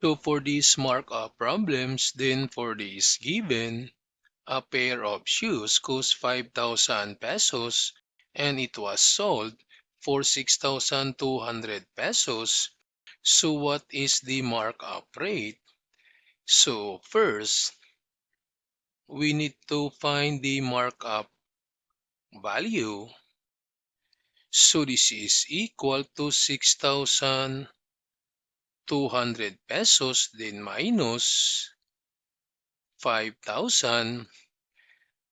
So for these markup problems, then for this given, a pair of shoes cost 5,000 pesos and it was sold for 6,200 pesos. So what is the markup rate? So first, we need to find the markup value. So this is equal to 6,200 pesos, then minus 5,000.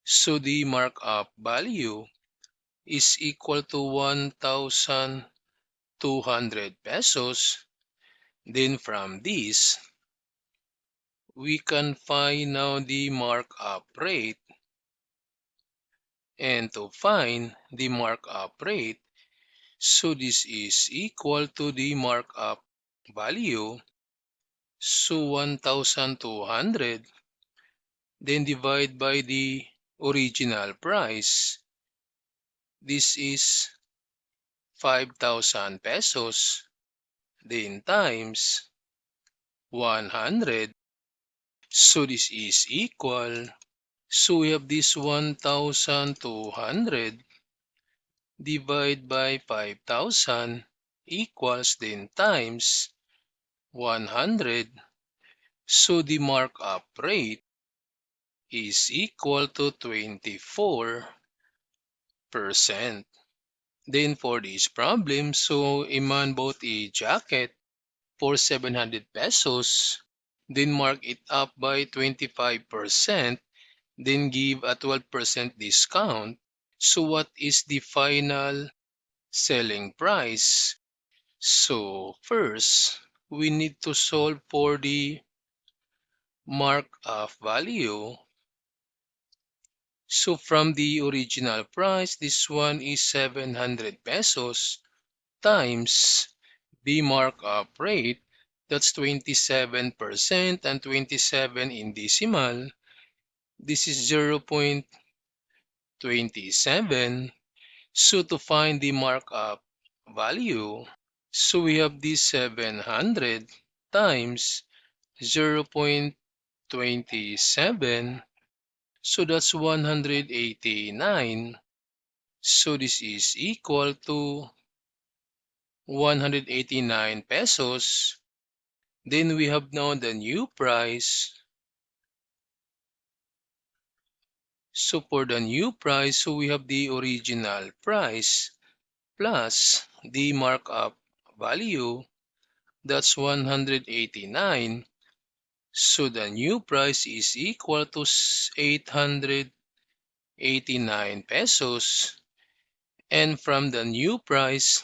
So the markup value is equal to 1,200 pesos. Then from this, we can find now the markup rate. And to find the markup rate, so this is equal to the markup value. So 1,200, then divide by the original price. This is 5,000 pesos. Then times 100. So this is equal. So we have this 1,200 divide by 5,000 equals then times 100. So the markup rate is equal to 24%. Then for this problem, so a man bought a jacket for 700 pesos, then mark it up by 25%, then give a 12% discount. So what is the final selling price? So first, we need to solve for the markup value. So from the original price, this one is 700 pesos times the markup rate, that's 27% and 27 in decimal. This is 0.27. So to find the markup value, so we have this 700 times 0.27. So that's 189. So this is equal to 189 pesos. Then we have now the new price. So for the new price, so we have the original price plus the markup value. That's 189. So the new price is equal to 889 pesos. And from the new price,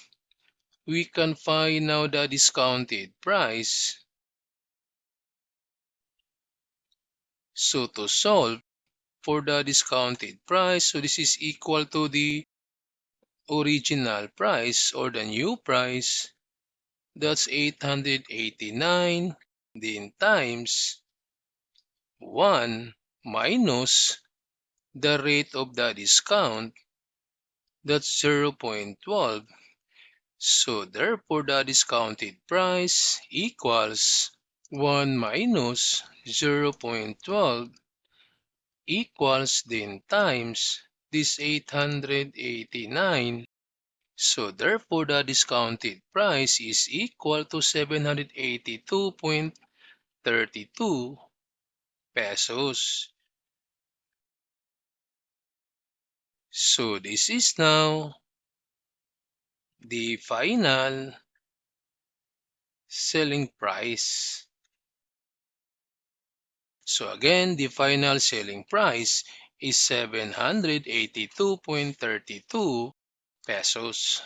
we can find now the discounted price. So to solve for the discounted price, so this is equal to the original price or the new price. That's 889, then times 1 minus the rate of the discount. That's 0.12. So therefore the discounted price equals 1 minus 0.12 equals then times this 889. So therefore the discounted price is equal to 782.32 pesos. So this is now the final selling price. So again, the final selling price is 782.32 pesos.